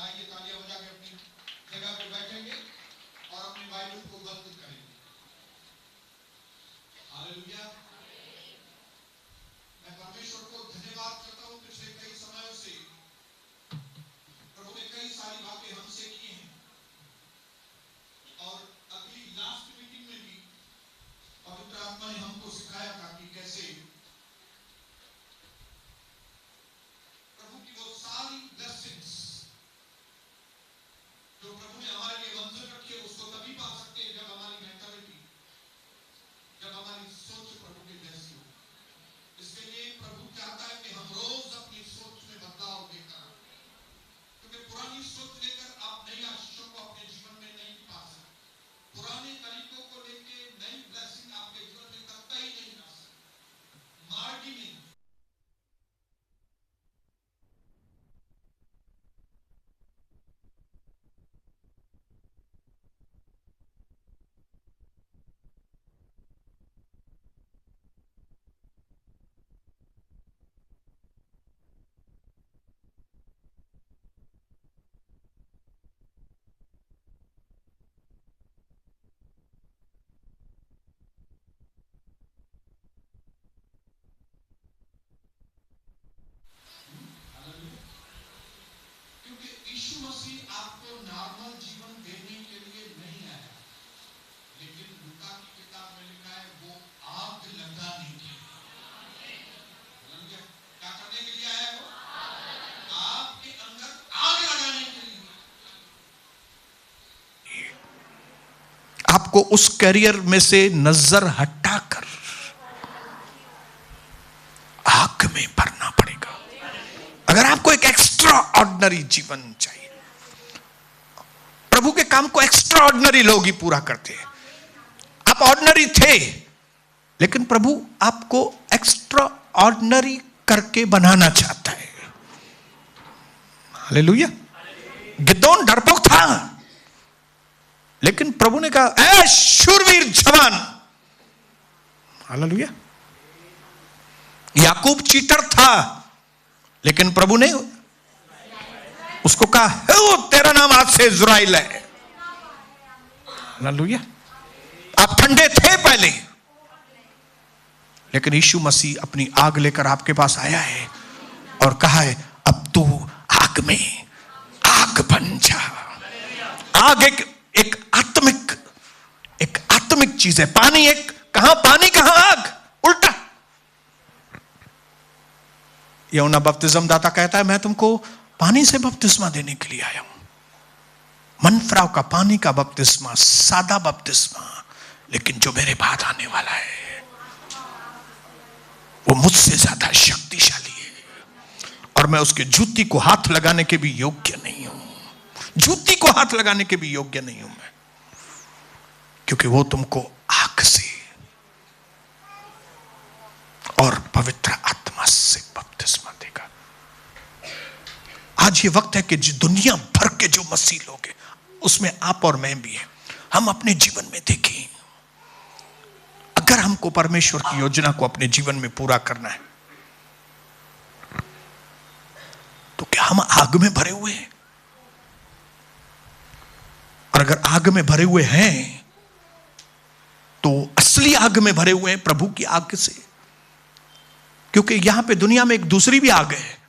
आइए तालियां बजा के अपनी जगह पे बैठेंगे और अपनी बाइबल को बंद करेंगे। हालेलुया। मैं परमेश्वर को धन्यवाद करता हूं, पिछले कई समयों से प्रभु ने कई सारी बातें हमसे की हैं और अभी लास्ट मीटिंग में भी पवित्र आत्मा ने हमको सिखाया था कि कैसे प्रभु की वो सारी ब्लेसिंग्स जो प्रभु ने हमारे लिए मंजूर रखी है उसको तभी पा सकते हैं जब हमारी मेंटालिटी, जब हमारी सोच प्रभु के जैसी हो। इसके लिए प्रभु चाहता है कि हम रोज अपनी सोच में बदलाव लेकर आए, क्योंकि पुरानी सोच लेकर आप नई आशीषों को अपने जीवन में नहीं पा सकते। पुराने तरीकों को लेके नई ब्लेसिंग आपके जीवन में कतई नहीं आ सकते, मार्ग ही नहीं। क्योंकि यीशु मसीह आपको नॉर्मल जीवन देने के लिए नहीं आया, लेकिन लूका की किताब में लिखा है वो आग लगाने के लिए। क्या करने के लिए आया? वो आपके अंदर आग लगाने के लिए। आपको उस कैरियर में से नजर हटाकर आग में भरना पड़ेगा। अगर आपको एक एक्स्ट्रा ऑर्डिनरी जीवन चाहिए, प्रभु के काम को एक्स्ट्रा ऑर्डिनरी लोग ही पूरा करते हैं। आप ऑर्डिनरी थे, लेकिन प्रभु आपको एक्स्ट्रा ऑर्डिनरी करके बनाना चाहता है। हालेलुया। गिदोन डरपोक था, लेकिन प्रभु ने कहा ऐ शूरवीर जवान। हालेलुया। याकूब चीटर था, लेकिन प्रभु ने उसको कहा हे तेरा नाम आज से इज़राइल है। हालेलुया। आप ठंडे थे पहले, लेकिन यीशु मसीह अपनी आग लेकर आपके पास आया है और कहा है अब तू आग में आग बन जा। आग एक आत्मिक चीज है। पानी पानी कहां आग, उल्टा। यूहन्ना बपतिस्मा दाता कहता है मैं तुमको पानी से बपतिस्मा देने के लिए आया हूं। मनफराव का पानी का बपतिस्मा सादा बपतिस्मा, लेकिन जो मेरे बाद आने वाला है वो मुझसे ज्यादा शक्तिशाली है और मैं उसके जूती को हाथ लगाने के भी योग्य नहीं हूं। जूती को हाथ लगाने के भी योग्य नहीं हूं मैं, क्योंकि वो तुमको आग से और पवित्र आत्मा से बपतिस्मा देगा। आज ये वक्त है कि दुनिया भर के जो मसीह लोग हैं, उसमें आप और मैं भी हैं, हम अपने जीवन में देखें, अगर हमको परमेश्वर की योजना को अपने जीवन में पूरा करना है तो क्या हम आग में भरे हुए हैं? और अगर आग में भरे हुए हैं तो असली आग में भरे हुए हैं प्रभु की आग से, क्योंकि यहां पे दुनिया में एक दूसरी भी आग है।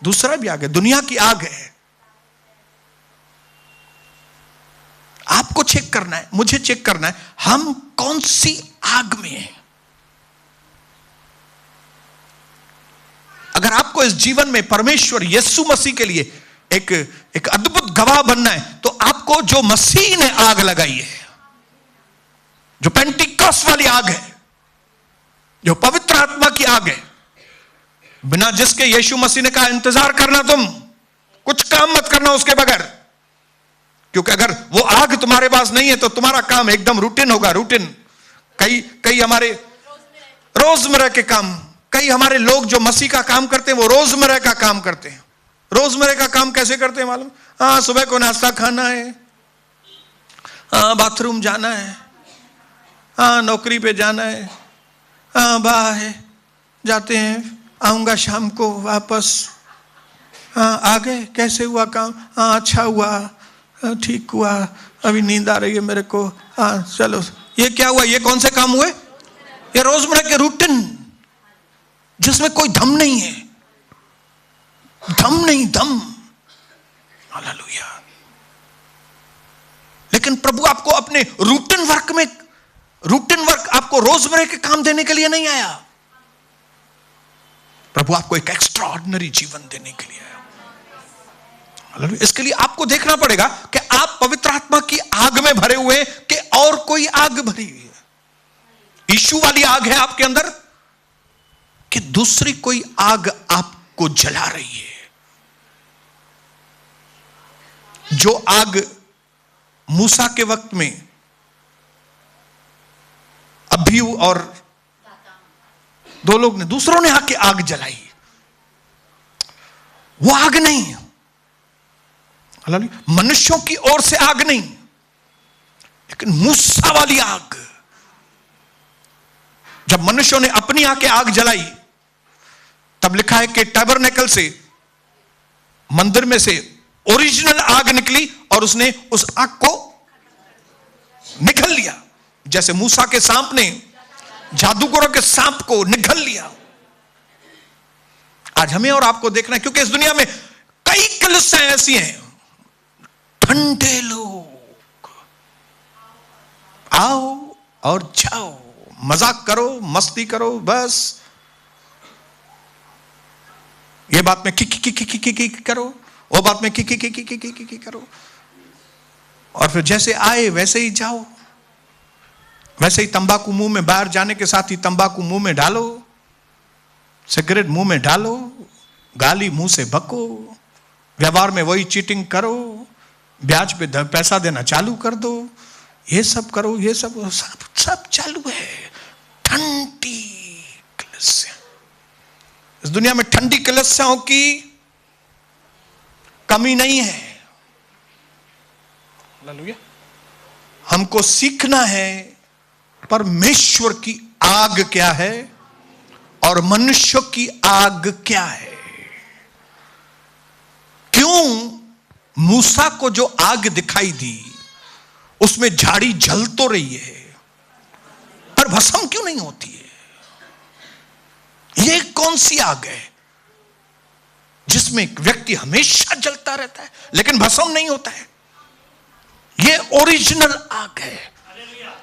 दूसरा भी आग है, दुनिया की आग है। आपको चेक करना है, मुझे चेक करना है, हम कौन सी आग में हैं। अगर आपको इस जीवन में परमेश्वर यीशु मसीह के लिए एक अद्भुत गवाह बनना है, तो आपको जो मसीह ने आग लगाई है, जो पेंटिकॉस्ट वाली आग है, जो पवित्र आत्मा की आग है, बिना जिसके यीशु मसीह ने कहा इंतजार करना, तुम कुछ काम मत करना उसके बगैर, क्योंकि अगर वो आग तुम्हारे पास नहीं है तो तुम्हारा काम एकदम रूटीन होगा। रूटीन कई हमारे रोजमर्रा के काम, कई हमारे लोग जो मसीह का काम करते हैं वो रोजमर्रा का काम करते हैं। रोजमर्रा का काम कैसे करते हैं मालूम? हाँ, सुबह को नाश्ता खाना है, हाँ बाथरूम जाना है, हाँ नौकरी पे जाना है, हाँ बाहर है, जाते हैं, आऊंगा शाम को वापस, हाँ आ गए, कैसे हुआ काम? हाँ अच्छा हुआ, ठीक हुआ, अभी नींद आ रही है मेरे को, हाँ चलो। ये क्या हुआ? ये कौन से काम हुए? ये रोजमर्रा के रूटीन जिसमें कोई दम नहीं है, दम नहीं, दम। हालेलुया। लेकिन प्रभु आपको अपने रूटीन वर्क आपको रोजमर्रा के काम देने के लिए नहीं आया। प्रभु आपको एक एक्स्ट्रा ऑर्डिनरी जीवन देने के लिए आया। इसके लिए आपको देखना पड़ेगा कि आप पवित्र आत्मा की आग में भरे हुए कि और कोई आग भरी हुई है। यीशु वाली आग है आपके अंदर कि दूसरी कोई आग आपको जला रही है। जो आग मूसा के वक्त में अभियू और दो लोग ने, दूसरों ने आके आग जलाई, वो आग नहीं, मनुष्यों की ओर से आग नहीं, लेकिन मूसा वाली आग। जब मनुष्यों ने अपनी आके आग जलाई, तब लिखा है कि टैबरनेकल से, मंदिर में से ओरिजिनल आग निकली और उसने उस आग को निगल लिया, जैसे मूसा के सांप ने जादूगरों के सांप को निगल लिया। आज हमें और आपको देखना है, क्योंकि इस दुनिया में कई कलीसियां ऐसी हैं, ठंडे लोग, आओ और जाओ, मजाक करो, मस्ती करो, बस ये बात में की करो, वो बात में की करो, और फिर जैसे आए वैसे ही जाओ। वैसे ही तंबाकू मुंह में, बाहर जाने के साथ ही तंबाकू मुंह में डालो, सिगरेट मुंह में डालो, गाली मुंह से बको, व्यवहार में वही चीटिंग करो, ब्याज पे पैसा देना चालू कर दो, ये सब करो, ये सब चालू है। ठंडी कलीसिया, इस दुनिया में ठंडी कलीसियाओं की कमी नहीं है। हालेलुया। हमको सीखना है परमेश्वर की आग क्या है और मनुष्य की आग क्या है। क्यों मूसा को जो आग दिखाई दी उसमें झाड़ी जल तो रही है, पर भस्म क्यों नहीं होती है? ये कौन सी आग है जिसमें एक व्यक्ति हमेशा जलता रहता है लेकिन भस्म नहीं होता है? ये ओरिजिनल आग है।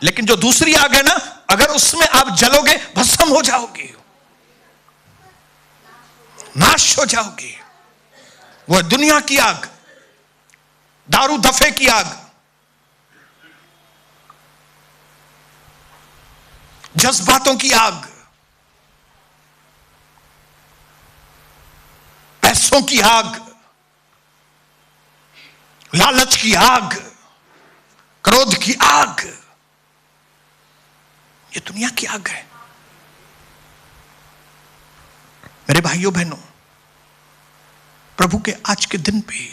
लेकिन जो दूसरी आग है ना, अगर उसमें आप जलोगे भस्म हो जाओगे, नाश हो जाओगे। वह दुनिया की आग, दारू दफे की आग, जज्बातों की आग, पैसों की आग, लालच की आग, क्रोध की आग, ये दुनिया की आग है। मेरे भाइयों बहनों, प्रभु के आज के दिन पे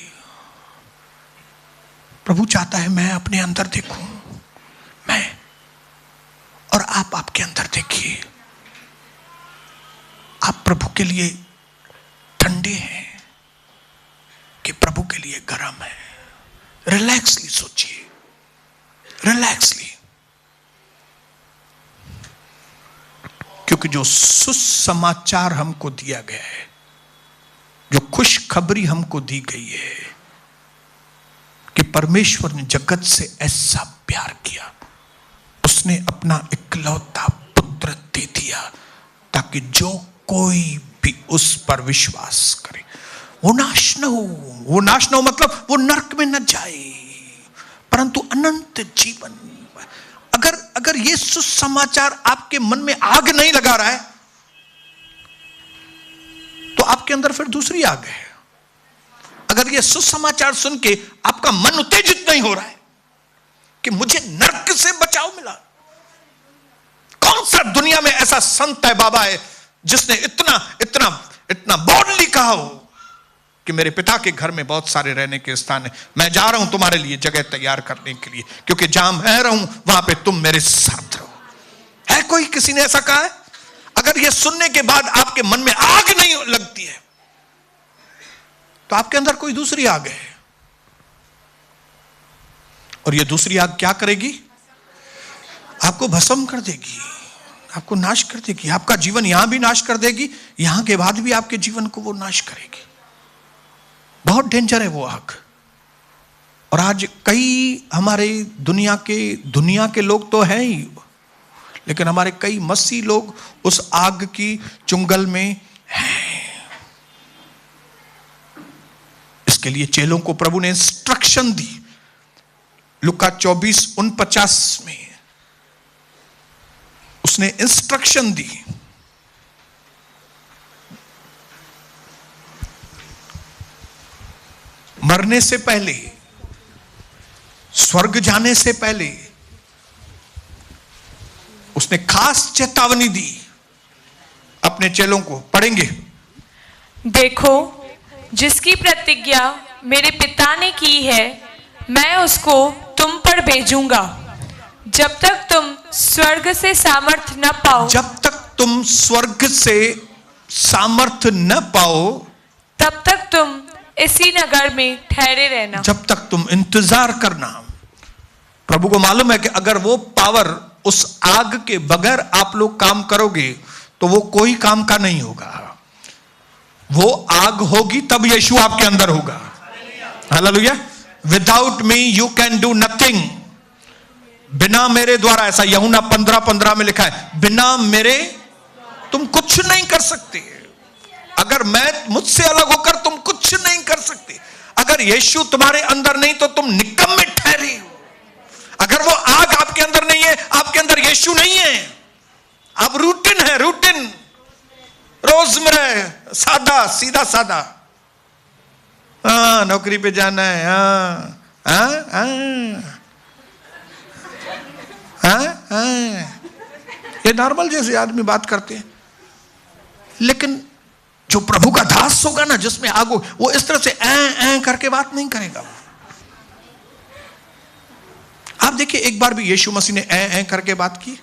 प्रभु चाहता है मैं अपने अंदर देखूं, मैं और आप आपके अंदर देखिए। आप प्रभु के लिए ठंडे हैं कि प्रभु के लिए गर्म है? रिलैक्सली सोचिए, रिलैक्सली। क्योंकि जो सुसमाचार हमको दिया गया है, जो खुशखबरी हमको दी गई है कि परमेश्वर ने जगत से ऐसा प्यार किया, उसने अपना इकलौता पुत्र दे दिया ताकि जो कोई भी उस पर विश्वास करे वो नाश न हो। वो नाश न हो मतलब वो नरक में न जाए, परंतु अनंत जीवन। अगर ये सुसमाचार आपके मन में आग नहीं लगा रहा है तो आपके अंदर फिर दूसरी आग है। अगर ये सुसमाचार सुन के आपका मन उत्तेजित नहीं हो रहा है कि मुझे नरक से बचाव मिला, कौन सा दुनिया में ऐसा संत है, बाबा है, जिसने इतना इतना इतना बोल्डली कहा हो कि मेरे पिता के घर में बहुत सारे रहने के स्थान है, मैं जा रहा हूं तुम्हारे लिए जगह तैयार करने के लिए, क्योंकि जहां मैं रहूं वहां पे तुम मेरे साथ रहो। है कोई किसी ने ऐसा कहा है? अगर ये सुनने के बाद आपके मन में आग नहीं लगती है तो आपके अंदर कोई दूसरी आग है, और ये दूसरी आग क्या करेगी? आपको भस्म कर देगी, आपको नाश कर देगी। आपका जीवन यहां भी नाश कर देगी, यहां के बाद भी आपके जीवन को वो नाश करेगी। बहुत डेंजर है वो आग। और आज कई हमारे दुनिया के लोग तो हैं ही, लेकिन हमारे कई मसीह लोग उस आग की चुंगल में हैं। इसके लिए चेलों को प्रभु ने इंस्ट्रक्शन दी। लुका 24:49 में उसने इंस्ट्रक्शन दी। मरने से पहले, स्वर्ग जाने से पहले उसने खास चेतावनी दी अपने चेलों को। पढ़ेंगे। देखो, जिसकी प्रतिज्ञा मेरे पिता ने की है, मैं उसको तुम पर भेजूंगा। जब तक तुम स्वर्ग से सामर्थ न पाओ, जब तक तुम स्वर्ग से सामर्थ न पाओ, तब तक तुम इसी नगर में ठहरे रहना। जब तक तुम इंतजार करना। प्रभु को मालूम है कि अगर वो पावर, उस आग के बगैर आप लोग काम करोगे तो वो कोई काम का नहीं होगा। वो आग होगी तब यीशु आपके अंदर होगा। Hallelujah. Without me you can do nothing. बिना मेरे द्वारा, ऐसा यूहन्ना 15:15 में लिखा है, बिना मेरे तुम कुछ नहीं कर सकते। अगर मैं, मुझसे अलग होकर तुम कुछ नहीं कर सकते। अगर यीशु तुम्हारे अंदर नहीं तो तुम निकम्मे ठहरे हो। अगर वो आग आपके अंदर नहीं है, आपके अंदर यीशु नहीं है, आप रूटीन है, रूटीन, रोजमर्रा, सादा, सीधा सादा। हाँ, नौकरी पे जाना है, हाँ हाँ हाँ हाँ, ये नॉर्मल जैसे आदमी बात करते हैं। लेकिन जो प्रभु का दास होगा ना, जिसमें आग हो, वो इस तरह से ऐ करके बात नहीं करेगा। आप देखिए, एक बार भी यीशु मसीह ने ऐ करके बात की?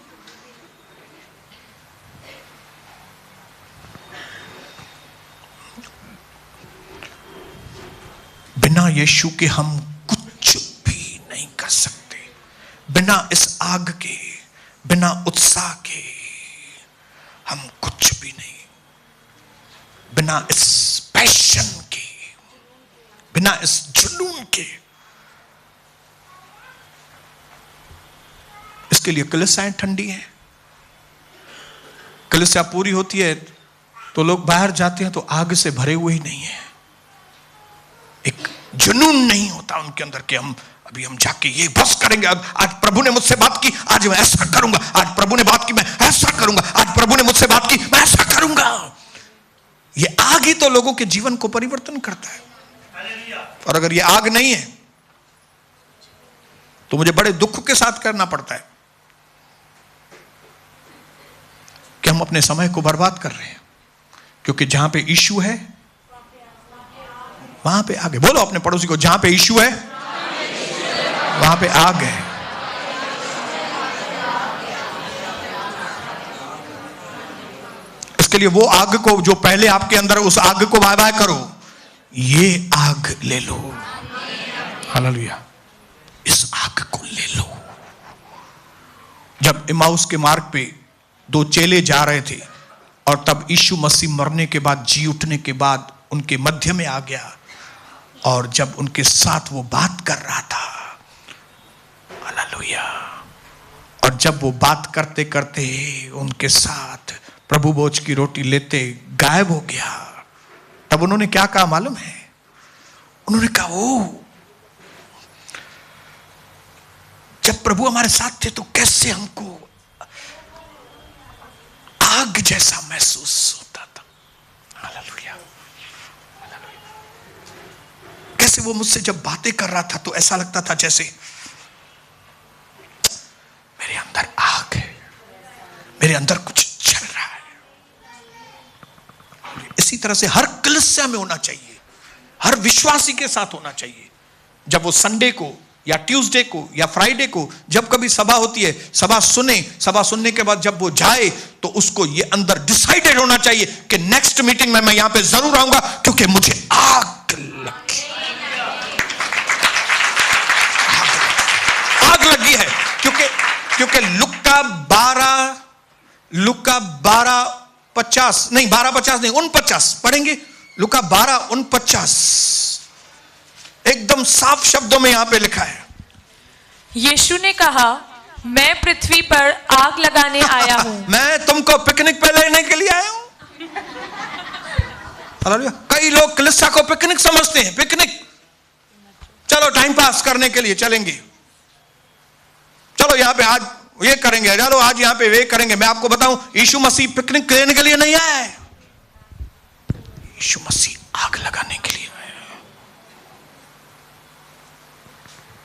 बिना यीशु के हम कुछ भी नहीं कर सकते। बिना इस आग के, बिना उत्साह के हम कुछ भी नहीं। बिना इस पैशन के, बिना इस जुनून के। इसके लिए कलीसियाएं ठंडी हैं। कलीसिया पूरी होती है तो लोग बाहर जाते हैं तो आग से भरे हुए ही नहीं है। एक जुनून नहीं होता उनके अंदर कि अभी हम जाके ये बस करेंगे। आज प्रभु ने मुझसे बात की, आज मैं ऐसा करूंगा। आज प्रभु ने बात की, मैं ऐसा करूंगा। आज प्रभु ने मुझसे बात की, मैं ऐसा करूंगा। ये आग ही तो लोगों के जीवन को परिवर्तन करता है। और अगर ये आग नहीं है तो मुझे बड़े दुख के साथ करना पड़ता है कि हम अपने समय को बर्बाद कर रहे हैं। क्योंकि जहां पे यीशु है वहां पे आग है। बोलो अपने पड़ोसी को, जहां पे यीशु है वहां पे आग है। इसके लिए वो आग को जो पहले आपके अंदर, उस आग को बाय बाय करो। ये आग ले लो। हालेलुया। इस आग को ले लो। जब इमाउस के मार्ग पे दो चेले जा रहे थे और तब यीशु मसीह मरने के बाद, जी उठने के बाद उनके मध्य में आ गया, और जब उनके साथ वो बात कर रहा था, हालेलुया, और जब वो बात करते करते उनके साथ प्रभु भोज की रोटी लेते गायब हो गया, तब उन्होंने क्या कहा मालूम है? उन्होंने कहा, ओ, जब प्रभु हमारे साथ थे तो कैसे हमको आग जैसा महसूस होता था। हालेलुया। कैसे वो मुझसे जब बातें कर रहा था तो ऐसा लगता था जैसे मेरे अंदर आग है, मेरे अंदर कुछ चल रहा है। इसी तरह से हर कलीसिया में होना चाहिए, हर विश्वासी के साथ होना चाहिए। जब वो संडे को या ट्यूसडे को या फ्राइडे को जब कभी सभा होती है, सभा सुनने के बाद जब वो जाए तो उसको ये अंदर डिसाइडेड होना चाहिए कि नेक्स्ट मीटिंग में मैं यहां पे जरूर आऊंगा, क्योंकि मुझे आग लगी, आग लगी है। क्योंकि लुका 12:50 नहीं, 12:50 नहीं, 49 पढ़ेंगे। लुका 12:49 एकदम साफ शब्दों में यहां पे लिखा है। यीशु ने कहा, मैं पृथ्वी पर आग लगाने आया हूं। मैं तुमको पिकनिक पे लेने के लिए आया हूं। कई लोग कलीसिया को पिकनिक समझते हैं। पिकनिक, चलो टाइम पास करने के लिए चलेंगे, चलो यहां पे आज ये करेंगे, चलो आज यहां पे वे करेंगे। मैं आपको बताऊं, यीशु मसीह पिकनिक लेने के लिए नहीं आया है, यीशु मसीह आग लगाने के लिए आया है।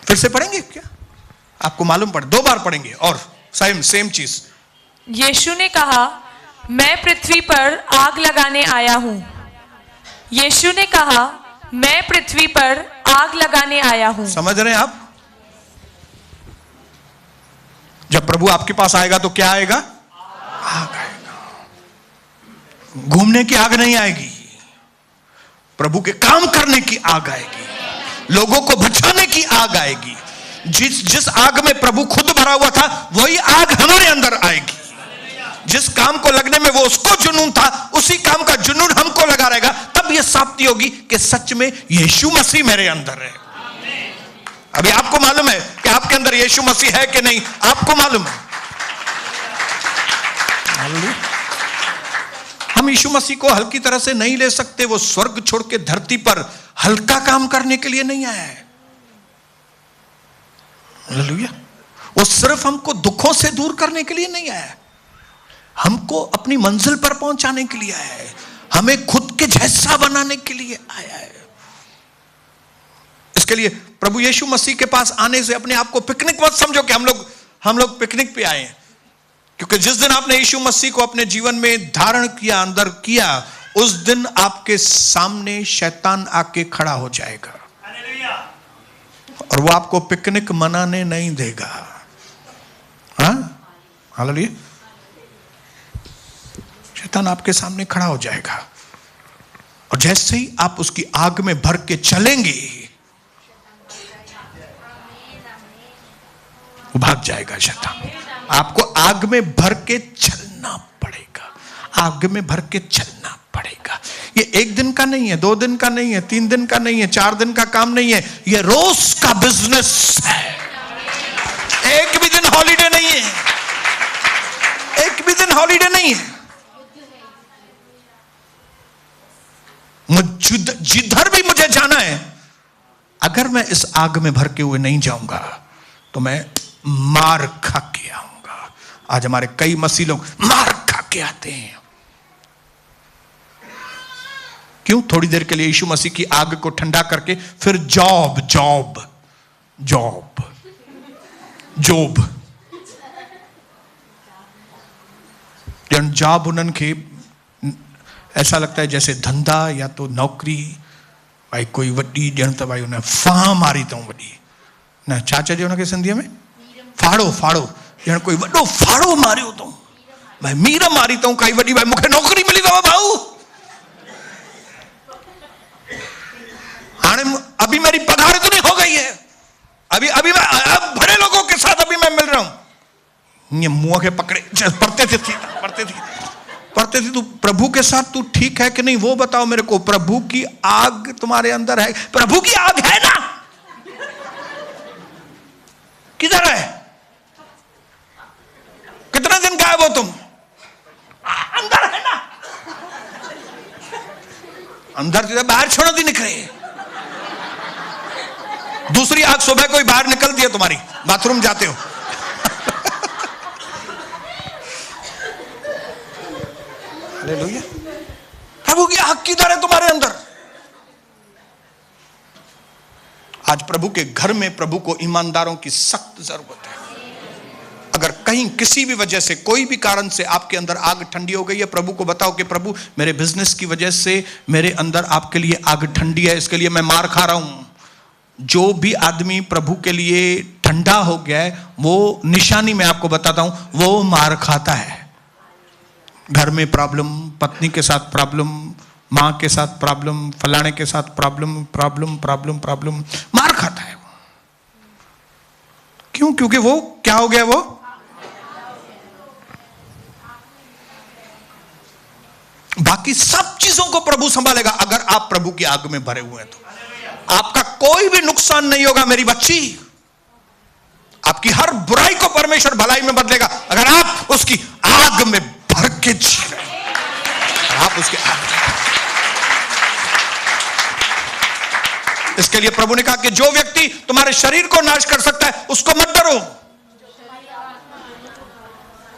फिर से पढ़ेंगे क्या? आपको मालूम पड़े, 2 बार पढ़ेंगे और सेम चीज। यीशु ने कहा, मैं पृथ्वी पर आग लगाने आया हूं। यीशु ने कहा, मैं पृथ्वी पर आग लगाने आया हूं। समझ रहे हैं आप? जब प्रभु आपके पास आएगा तो क्या आएगा? आग आएगा। घूमने की आग नहीं आएगी, प्रभु के काम करने की आग आएगी, लोगों को बचाने की आग आएगी। जिस आग में प्रभु खुद भरा हुआ था, वही आग हमारे अंदर आएगी। जिस काम को लगने में वो उसको जुनून था, उसी काम का जुनून हमको लगा रहेगा। तब ये साबिती होगी कि सच में यीशु मसीह मेरे अंदर है। अभी आपको मालूम है कि आपके अंदर यीशु मसीह है कि नहीं? आपको मालूम है। हम यीशु मसीह को हल्की तरह से नहीं ले सकते। वो स्वर्ग छोड़ के धरती पर हल्का काम करने के लिए नहीं आया है। हालेलुया। वो सिर्फ हमको दुखों से दूर करने के लिए नहीं आया है, हमको अपनी मंजिल पर पहुंचाने के लिए आया है, हमें खुद के जैसा बनाने के लिए आया है। इसके लिए प्रभु यीशु मसीह के पास आने से अपने आप को पिकनिक मत समझो कि हम लोग पिकनिक पे आए हैं। क्योंकि जिस दिन आपने यीशु मसीह को अपने जीवन में धारण किया, अंदर किया, उस दिन आपके सामने शैतान आके खड़ा हो जाएगा और वो आपको पिकनिक मनाने नहीं देगा। हाँ, हालेलुया। शैतान आपके सामने खड़ा हो जाएगा और जैसे ही आप उसकी आग में भर के चलेंगे, वो भाग जाएगा शैतान। आपको आग में भर के चलना पड़ेगा, आग में भर के चलना पड़ेगा। ये 1 दिन का नहीं है, 2 दिन का नहीं है, 3 दिन का नहीं है, 4 दिन का काम नहीं है, ये रोज का बिजनेस है। एक भी दिन हॉलीडे नहीं है, एक भी दिन हॉलीडे नहीं है। जिधर भी मुझे जाना है, अगर मैं इस आग में भर के हुए नहीं जाऊंगा तो मैं मार खा के आऊंगा। आज हमारे कई मसीह लोग मार खा के आते हैं। क्यों? थोड़ी देर के लिए यीशु मसीह की आग को ठंडा करके फिर जॉब उन्हनि खे ऐसा लगता है जैसे धंधा या तो नौकरी, भाई कोई वड्डी ॼण त भाई उन फाह मारी अथऊं वॾी, न छा चइजे उनखे सिंधीअ में? फाड़ो ॼण कोई वॾो फाड़ो मारियो अथऊं, भाई मीर मारी अथऊं काई वॾी, भाई मूंखे नौकरी मिली अथव भाऊ। अभी मेरी पगार इतनी हो गई है, अभी मैं बड़े लोगों के साथ अभी मैं मिल रहा हूं। ये मुंह के पकड़े पढ़ते थे तू प्रभु के साथ तू ठीक है कि नहीं वो बताओ मेरे को। प्रभु की आग तुम्हारे अंदर है? प्रभु की आग है ना? किधर है? कितने दिन गायब हो तुम? अंदर है ना? अंदर से बाहर छोड़ो दी निकले। दूसरी आग सुबह कोई बाहर निकल दिया तुम्हारी, बाथरूम जाते हो। हालेलुया। प्रभु की आग किधर है तुम्हारे अंदर? आज प्रभु के घर में प्रभु को ईमानदारों की सख्त जरूरत है। अगर कहीं किसी भी वजह से, कोई भी कारण से आपके अंदर आग ठंडी हो गई है, प्रभु को बताओ कि प्रभु मेरे बिजनेस की वजह से मेरे अंदर आपके लिए आग ठंडी है, इसके लिए मैं मार खा रहा हूं। जो भी आदमी प्रभु के लिए ठंडा हो गया है, वो निशानी मैं आपको बताता हूं, वो मार खाता है। घर में प्रॉब्लम, पत्नी के साथ प्रॉब्लम, मां के साथ प्रॉब्लम, फलाने के साथ प्रॉब्लम प्रॉब्लम प्रॉब्लम प्रॉब्लम, मार खाता है वो। क्यों? क्योंकि वो क्या हो गया? वो बाकी सब चीजों को प्रभु संभालेगा अगर आप प्रभु की आग में भरे हुए हैं तो। आपका कोई भी नुकसान नहीं होगा मेरी बच्ची। आपकी हर बुराई को परमेश्वर भलाई में बदलेगा अगर आप उसकी आग में भर के जी रहे हैं। आप उसके आग में। इसके लिए प्रभु ने कहा कि जो व्यक्ति तुम्हारे शरीर को नाश कर सकता है उसको मत डरो।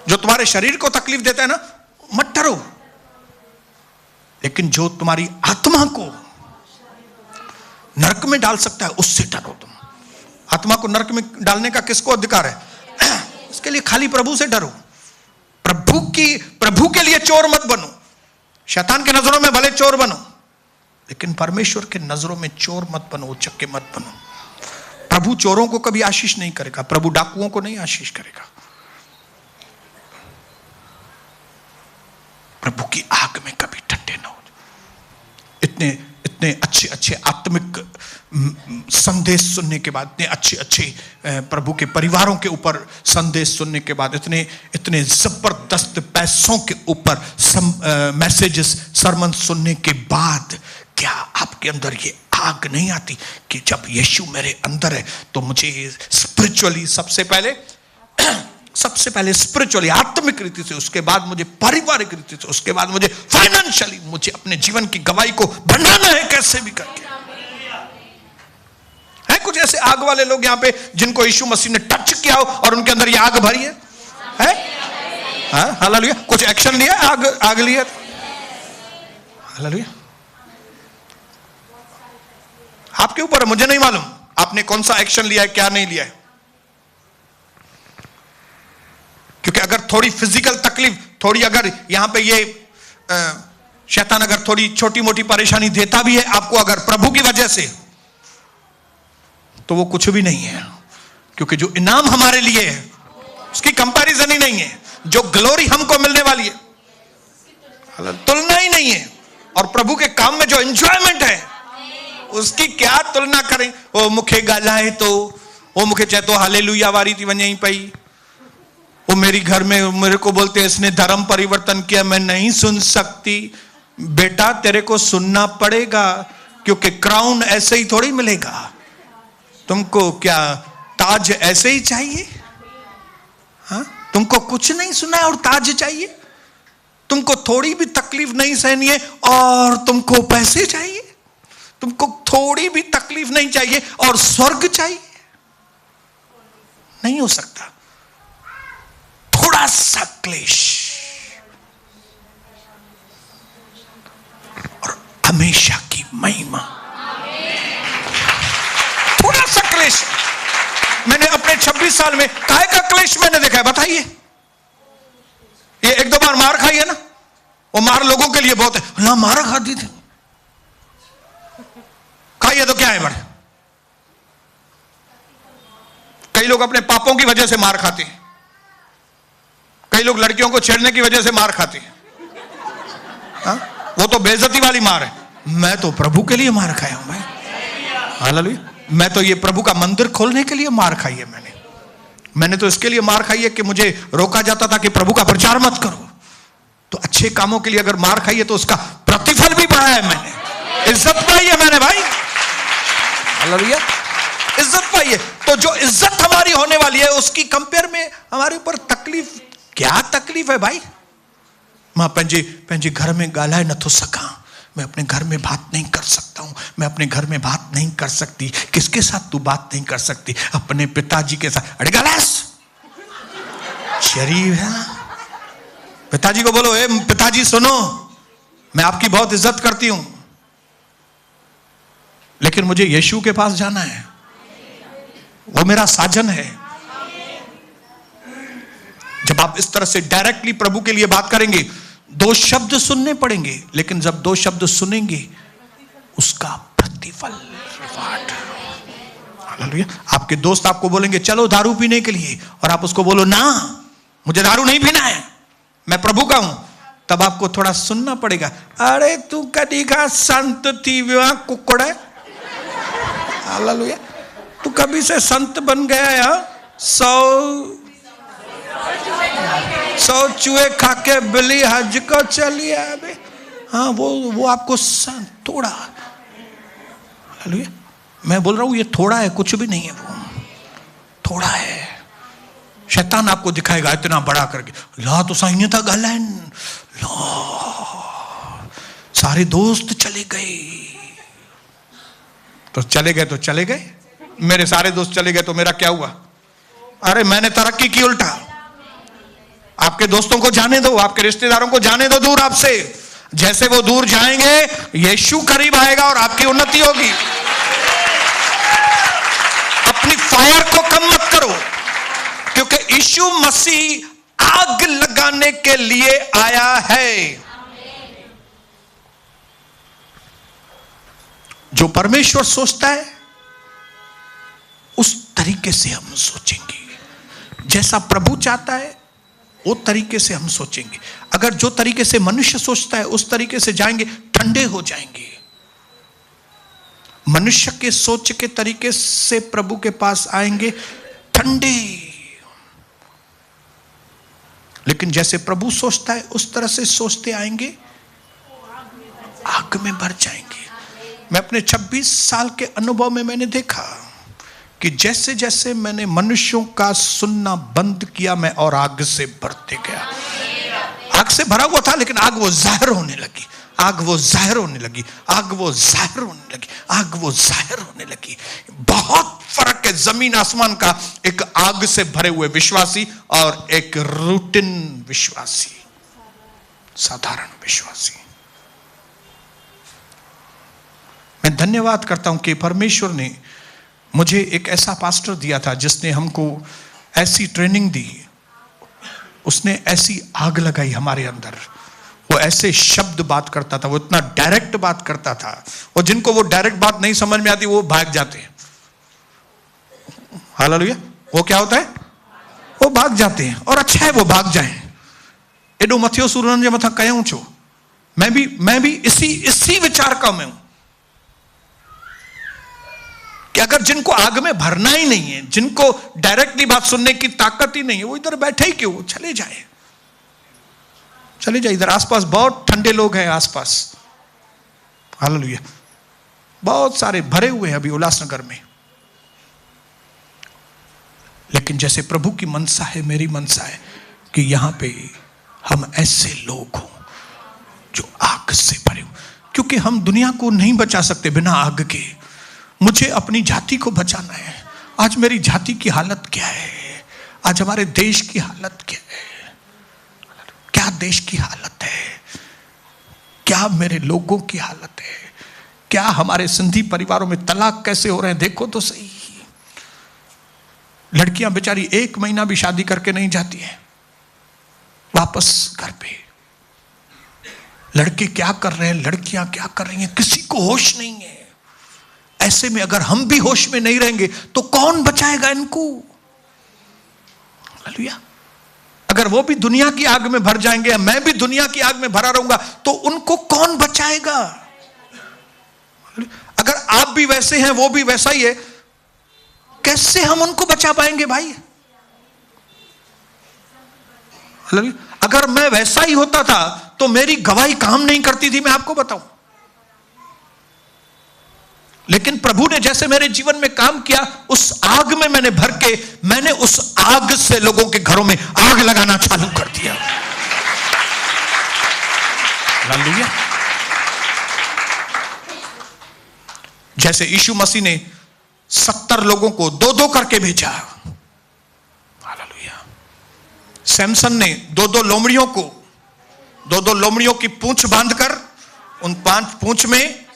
जो तुम्हारे शरीर को तकलीफ देता है ना, मत डरो। लेकिन जो तुम्हारी आत्मा को नरक में डाल सकता है उससे डरो तुम। आत्मा को नरक में डालने का किसको अधिकार है? इसके लिए खाली प्रभु से डरो। प्रभु के लिए चोर मत बनो। शैतान की नजरों में भले चोर बनो, लेकिन परमेश्वर के नजरों में चोर मत बनो, उचक्के मत बनो। प्रभु चोरों को कभी आशीष नहीं करेगा, प्रभु डाकुओं को नहीं आशीष करेगा। प्रभु की आग में कभी ठंडे ना हो। इतने इतने अच्छे अच्छे आत्मिक संदेश सुनने के बाद, इतने अच्छे अच्छे प्रभु के परिवारों के ऊपर संदेश सुनने के बाद, इतने इतने जबरदस्त पैसों के ऊपर मैसेजेस, सरमन सुनने के बाद, क्या आपके अंदर ये आग नहीं आती कि जब यीशु मेरे अंदर है तो मुझे स्पिरिचुअली सबसे पहले स्पिरिचुअली आत्मिक रीति से, उसके बाद मुझे पारिवारिक रीति से, उसके बाद मुझे फाइनेंशियली, मुझे अपने जीवन की गवाही को बनाना है कैसे भी करके। है कुछ ऐसे आग वाले लोग यहाँ पे जिनको यीशु मसीह ने टच किया हो और उनके अंदर ये आग भरी है? हालेलुया। कुछ एक्शन लिया, आग लिया। हालेलुया। आपके ऊपर है, मुझे नहीं मालूम आपने कौन सा एक्शन लिया है, क्या नहीं लिया है। क्योंकि अगर थोड़ी फिजिकल तकलीफ, थोड़ी अगर यहां पे ये शैतान अगर थोड़ी छोटी मोटी परेशानी देता भी है आपको अगर प्रभु की वजह से, तो वो कुछ भी नहीं है। क्योंकि जो इनाम हमारे लिए है उसकी कंपैरिजन ही नहीं है। जो ग्लोरी हमको मिलने वाली है तुलना ही नहीं है। और प्रभु के काम में जो एंजॉयमेंट है उसकी क्या तुलना करें। वो मुखे गालाए तो वो मुखे चाहे तो हालेलुया वारी थी वहीं पई। वो मेरी घर में मेरे को बोलते हैं इसने धर्म परिवर्तन किया, मैं नहीं सुन सकती। बेटा तेरे को सुनना पड़ेगा, क्योंकि क्राउन ऐसे ही थोड़ी मिलेगा। तुमको क्या ताज ऐसे ही चाहिए? हाँ, तुमको कुछ नहीं सुना है और ताज चाहिए? तुमको थोड़ी भी तकलीफ नहीं सहनी है और तुमको पैसे चाहिए? तुमको थोड़ी भी तकलीफ नहीं चाहिए और स्वर्ग चाहिए? नहीं हो सकता। थोड़ा सा क्लेश और हमेशा की महिमा। थोड़ा सा क्लेश। मैंने अपने 26 साल में काहे का क्लेश मैंने देखा है बताइए? ये एक दो बार मार खाई है ना, वो मार लोगों के लिए बहुत है ना। मार खाती थी, खाइए तो क्या है बड़े। कई लोग अपने पापों की वजह से मार खाते हैं। कई लोग लड़कियों को छेड़ने की वजह से मार खाते हैं। हाँ? वो तो बेइज्जती वाली मार है। मैं तो प्रभु के लिए मार खाया हूं भाई। हालेलुया। मैं तो ये प्रभु का मंदिर खोलने के लिए मार खाई है। मैंने तो इसके लिए मार खाई है कि मुझे रोका जाता था कि प्रभु का प्रचार मत करो। तो अच्छे कामों के लिए अगर मार खाई है तो उसका प्रतिफल भी पाया है मैंने, इज्जत पाई है मैंने भाई। हालेलुया। इज्जत पाई है। तो जो इज्जत हमारी होने वाली है उसकी कंपेयर में हमारे ऊपर तकलीफ, क्या तकलीफ है भाई? मां पंजे घर में गाला न तो सका, मैं अपने घर में बात नहीं कर सकता हूं, मैं अपने घर में बात नहीं कर सकती। किसके साथ तू बात नहीं कर सकती? अपने पिताजी के साथ। अरे गालास शरीफ है ना। पिताजी को बोलो, ए पिताजी सुनो, मैं आपकी बहुत इज्जत करती हूं, लेकिन मुझे यीशु के पास जाना है, वो मेरा साजन है। जब आप इस तरह से डायरेक्टली प्रभु के लिए बात करेंगे, दो शब्द सुनने पड़ेंगे, लेकिन जब दो शब्द सुनेंगे उसका प्रतिफल, रिवार्ड। हालेलुया। आपके दोस्त आपको बोलेंगे चलो दारू पीने के लिए, और आप उसको बोलो ना मुझे दारू नहीं पीना है, मैं प्रभु का हूं, तब आपको थोड़ा सुनना पड़ेगा। अरे तू कदी का संत थी विवाह कुकड़े, हालेलुया। तू कभी से संत बन गया या 100 चूहे खा के बिल्ली हज को चली अभी। हाँ, वो आपको थोड़ा, हालेलुया। मैं बोल रहा हूं ये थोड़ा है, कुछ भी नहीं है, वो थोड़ा है। शैतान आपको दिखाएगा इतना बड़ा करके, ला तो सही था गलन, ला सारे दोस्त चले गए। तो चले गए तो चले गए, मेरे सारे दोस्त चले गए तो मेरा क्या हुआ? अरे मैंने तरक्की की उल्टा। आपके दोस्तों को जाने दो, आपके रिश्तेदारों को जाने दो दूर आपसे। जैसे वो दूर जाएंगे, यीशु करीब आएगा और आपकी उन्नति होगी। अपनी फायर को कम मत करो, क्योंकि यीशु मसीह आग लगाने के लिए आया है। जो परमेश्वर सोचता है उस तरीके से हम सोचेंगे, जैसा प्रभु चाहता है वो तरीके से हम सोचेंगे। अगर जो तरीके से मनुष्य सोचता है उस तरीके से जाएंगे, ठंडे हो जाएंगे। मनुष्य के सोच के तरीके से प्रभु के पास आएंगे, ठंडे। लेकिन जैसे प्रभु सोचता है उस तरह से सोचते आएंगे, आग में भर जाएंगे। मैं अपने 26 साल के अनुभव में मैंने देखा कि जैसे जैसे मैंने मनुष्यों का सुनना बंद किया, मैं और आग से भरते गया। आग से भरा हुआ था, लेकिन आग वो जाहिर होने लगी, आग वो जाहिर होने लगी, आग वो जाहिर होने लगी, आग वो जाहिर होने लगी। बहुत फर्क है जमीन आसमान का, एक आग से भरे हुए विश्वासी और एक रूटीन विश्वासी, साधारण विश्वासी। मैं धन्यवाद करता हूं कि परमेश्वर ने मुझे एक ऐसा पास्टर दिया था जिसने हमको ऐसी ट्रेनिंग दी, उसने ऐसी आग लगाई हमारे अंदर। वो ऐसे शब्द बात करता था, वो इतना डायरेक्ट बात करता था, और जिनको वो डायरेक्ट बात नहीं समझ में आती वो भाग जाते हैं। हालेलुया। वो क्या होता है? वो भाग जाते हैं, और अच्छा है वो भाग जाएं। एडो मथियो सूरन जे मथा कयूं छो, मैं भी इसी विचार का मैं हूं कि अगर जिनको आग में भरना ही नहीं है, जिनको डायरेक्टली बात सुनने की ताकत ही नहीं है, वो इधर बैठे ही क्यों? चले जाए, चले जाए। इधर आसपास बहुत ठंडे लोग हैं आसपास, हालेलुया, बहुत सारे भरे हुए हैं अभी उल्लासनगर में। लेकिन जैसे प्रभु की मनसा है, मेरी मनसा है कि यहां पे हम ऐसे लोग हों जो आग से भरे हो, क्योंकि हम दुनिया को नहीं बचा सकते बिना आग के। मुझे अपनी जाति को बचाना है। आज मेरी जाति की हालत क्या है? आज हमारे देश की हालत क्या है? क्या देश की हालत है? क्या मेरे लोगों की हालत है? क्या हमारे सिंधी परिवारों में तलाक कैसे हो रहे हैं? देखो तो सही। लड़कियां बेचारी 1 महीना भी शादी करके नहीं जाती हैं वापस घर पे। लड़के क्या कर रहे हैं, लड़कियां क्या कर रही हैं, किसी को होश नहीं है। ऐसे में अगर हम भी होश में नहीं रहेंगे तो कौन बचाएगा इनको? हालेलुया। अगर वो भी दुनिया की आग में भर जाएंगे, मैं भी दुनिया की आग में भरा रहूंगा, तो उनको कौन बचाएगा? अगर आप भी वैसे हैं, वो भी वैसा ही है, कैसे हम उनको बचा पाएंगे भाई? अगर मैं वैसा ही होता था तो मेरी गवाही काम नहीं करती थी, मैं आपको बताऊं। लेकिन प्रभु ने जैसे मेरे जीवन में काम किया, उस आग में मैंने भर के, मैंने उस आग से लोगों के घरों में आग लगाना चालू कर दिया। हालेलुया। जैसे यीशु मसीह ने 70 लोगों को 2-2 करके भेजा। हालेलुया। सैमसन ने 2-2 लोमड़ियों को, 2-2 लोमड़ियों की पूंछ बांधकर उन 5 पूंछ में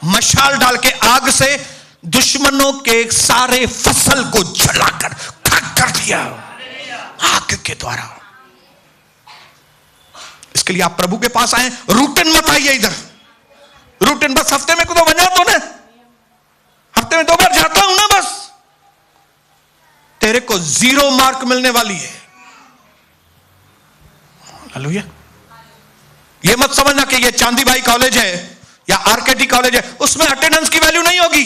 मशाल डाल के आग से दुश्मनों के सारे फसल को जलाकर खाक कर दिया आग के द्वारा। इसके लिए आप प्रभु के पास आए, रूटीन मत आइए इधर। रूटीन बस हफ्ते में तो बना तो ना, हफ्ते में 2 बार जाता हूं ना, बस तेरे को 0 मार्क मिलने वाली है। हालेलुया। ये मत समझना कि ये चांदीबाई कॉलेज है या आरकेटी कॉलेज है, उसमें अटेंडेंस की वैल्यू नहीं होगी।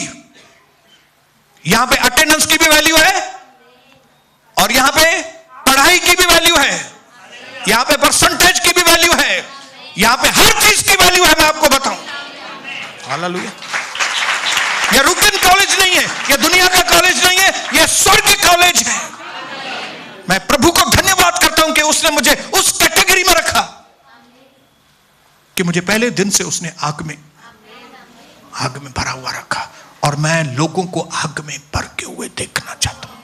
यहां पे अटेंडेंस की भी वैल्यू है और यहां पे पढ़ाई की भी वैल्यू है, यहां पे परसेंटेज की भी वैल्यू है, यहां पे हर चीज की वैल्यू है। मैं आपको बताऊं, हालेलुया। ये रुकन कॉलेज नहीं है, ये दुनिया का कॉलेज नहीं है, ये स्वर्ग कॉलेज है। मैं प्रभु को धन्यवाद करता हूं कि उसने मुझे उस कैटेगरी में रखा कि मुझे पहले दिन से उसने आग में भरा हुआ रखा और मैं लोगों को आग में भर के हुए देखना चाहता हूं,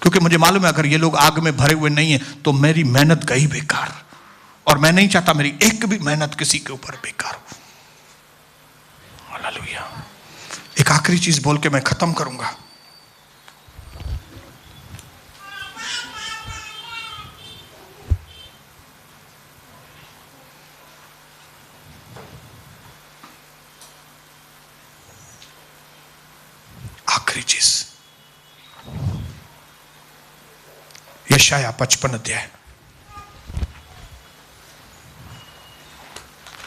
क्योंकि मुझे मालूम है अगर ये लोग आग में भरे हुए नहीं है तो मेरी मेहनत गई बेकार, और मैं नहीं चाहता मेरी एक भी मेहनत किसी के ऊपर बेकार हो। हालेलुया। एक आखिरी चीज बोल के मैं खत्म करूंगा। आखिरी चीज, यशाया 55 अध्याय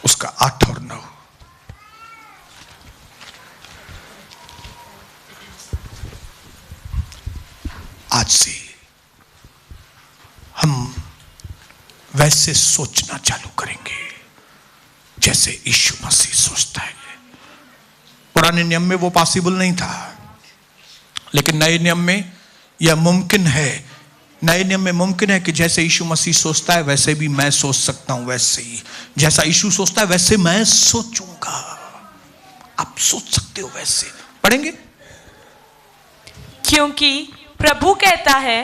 उसका 8 और 9। आज से हम वैसे सोचना चालू करेंगे जैसे यीशु मसीह सोचता है। पुराने नियम में वो पॉसिबल नहीं था, लेकिन नए नियम में यह मुमकिन है। नए नियम में मुमकिन है कि जैसे यीशु मसीह सोचता है वैसे भी मैं सोच सकता हूं, वैसे ही जैसा यीशु सोचता है वैसे मैं सोचूंगा। आप सोच सकते हो वैसे। पढ़ेंगे, क्योंकि प्रभु कहता है,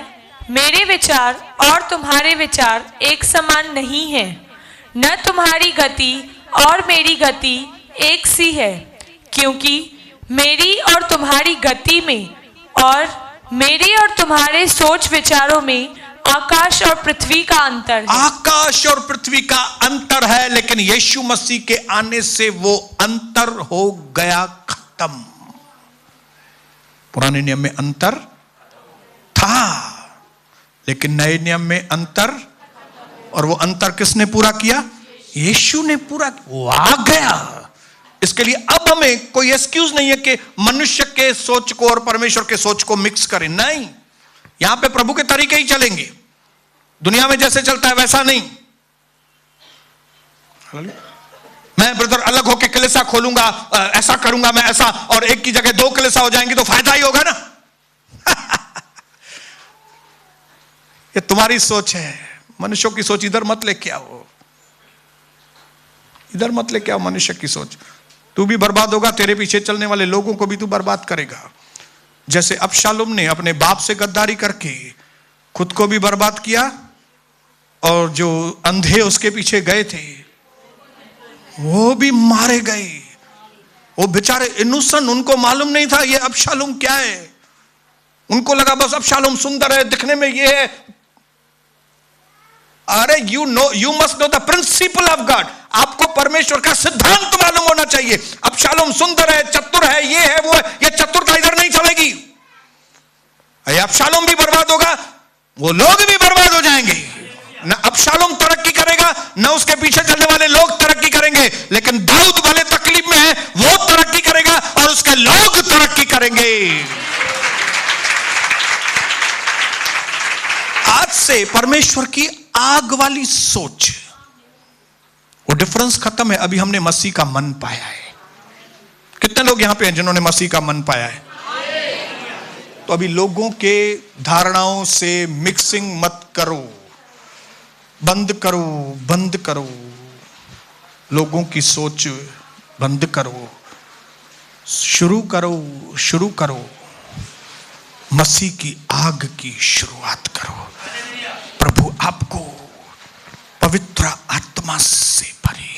मेरे विचार और तुम्हारे विचार एक समान नहीं है, न तुम्हारी गति और मेरी गति एक सी है, क्योंकि मेरी और तुम्हारी गति में और मेरी और तुम्हारे सोच विचारों में आकाश और पृथ्वी का अंतर है। आकाश और पृथ्वी का अंतर है, लेकिन यीशु मसीह के आने से वो अंतर हो गया खत्म। पुराने नियम में अंतर था, लेकिन नए नियम में अंतर, और वो अंतर किसने पूरा किया? यीशु ने पूरा। वो आ गया। इसके लिए अब हमें कोई एक्सक्यूज नहीं है कि मनुष्य के सोच को और परमेश्वर के सोच को मिक्स करें। नहीं, यहां पे प्रभु के तरीके ही चलेंगे, दुनिया में जैसे चलता है वैसा नहीं। मैं ब्रदर अलग होकर कलीसिया खोलूंगा, ऐसा करूंगा मैं ऐसा, और एक की जगह 2 कलीसिया हो जाएंगी तो फायदा ही होगा ना। ये तुम्हारी सोच है, मनुष्यों की सोच इधर मत लेके आओ, इधर मत लेके आओ मनुष्य की सोच। तू भी बर्बाद होगा, तेरे पीछे चलने वाले लोगों को भी तू बर्बाद करेगा। जैसे अबशालोम ने अपने बाप से गद्दारी करके खुद को भी बर्बाद किया, और जो अंधे उसके पीछे गए थे वो भी मारे गए। वो बेचारे इनोसेंट, उनको मालूम नहीं था ये अबशालोम क्या है। उनको लगा बस अबशालोम सुंदर है, दिखने में ये है। अरे you must know the principle of God. आपको परमेश्वर का सिद्धांत मालूम होना चाहिए। अबशालोम सुंदर है, चतुर है, ये है वो है, ये चतुरता इधर नहीं चलेगी। अबशालोम भी बर्बाद होगा, वो लोग भी बर्बाद हो जाएंगे। न अबशालोम तरक्की करेगा, न उसके पीछे चलने वाले लोग तरक्की करेंगे, लेकिन दाऊद वाले तकलीफ में है, वो तरक्की करेगा और उसके लोग तरक्की करेंगे। आज से परमेश्वर की आग वाली सोच, वो डिफरेंस खत्म है। अभी हमने मसीह का मन पाया है। कितने लोग यहां पे हैं जिन्होंने मसीह का मन पाया है? तो अभी लोगों के धारणाओं से मिक्सिंग मत करो, बंद करो, बंद करो। लोगों की सोच बंद करो, शुरू करो, शुरू करो। मसीह की आग की शुरुआत करो। प्रभु आपको पवित्र आत्मा से भरे।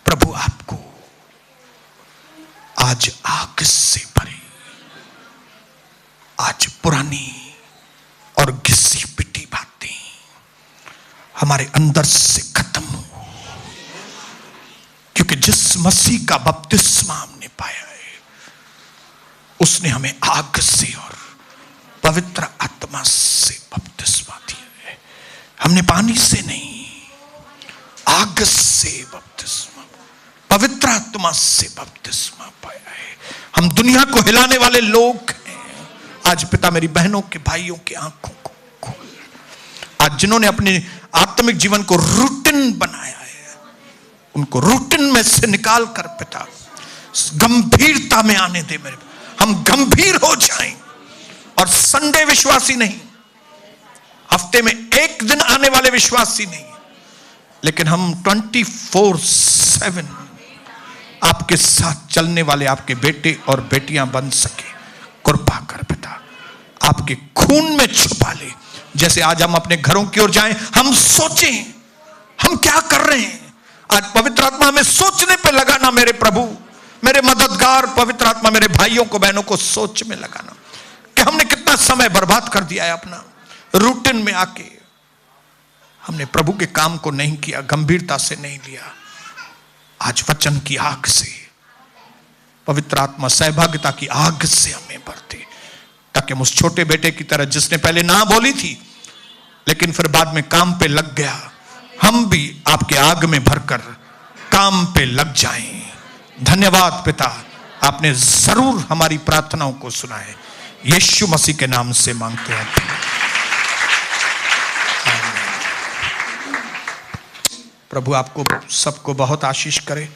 प्रभु आपको आज आग से भरे। आज पुरानी और घिसी पिटी बातें हमारे अंदर से खत्म हो, क्योंकि जिस मसीह का बपतिस्मा हमने पाया है उसने हमें आग से और पवित्र आत्मा से बपतिस्मा दिया है। हमने पानी से नहीं, आग से बपतिस्मा, पवित्र आत्मा से बपतिस्मा पाया है। हम दुनिया को हिलाने वाले लोग हैं। आज पिता मेरी बहनों के भाइयों की आंखों को खोल। आज जिन्होंने अपने आत्मिक जीवन को रूटीन बनाया है, उनको रूटीन में से निकाल कर पिता गंभीरता में आने दे। मेरे हम गंभीर हो जाएं और संडे विश्वासी नहीं, हफ्ते में एक दिन आने वाले विश्वासी नहीं, लेकिन हम 24/7 आपके साथ चलने वाले आपके बेटे और बेटियां बन सके। कृपा कर पिता, आपके खून में छुपा ले। जैसे आज हम अपने घरों की ओर जाएं, हम सोचें हम क्या कर रहे हैं। आज पवित्र आत्मा हमें सोचने पे लगाना मेरे प्रभु, मेरे मददगार पवित्र आत्मा मेरे भाइयों को बहनों को सोच में लगाना कि हमने कितना समय बर्बाद कर दिया है। अपना रूटीन में आके हमने प्रभु के काम को नहीं किया, गंभीरता से नहीं लिया। आज वचन की आग से, पवित्र आत्मा सहभागिता की आग से हमें भरते, ताकि हम उस छोटे बेटे की तरह जिसने पहले ना बोली थी लेकिन फिर बाद में काम पे लग गया, हम भी आपके आग में भरकर काम पे लग जाएं। धन्यवाद पिता, आपने जरूर हमारी प्रार्थनाओं को सुना है। यीशु मसीह के नाम से मांगते हैं। प्रभु आपको सबको बहुत आशीष करे।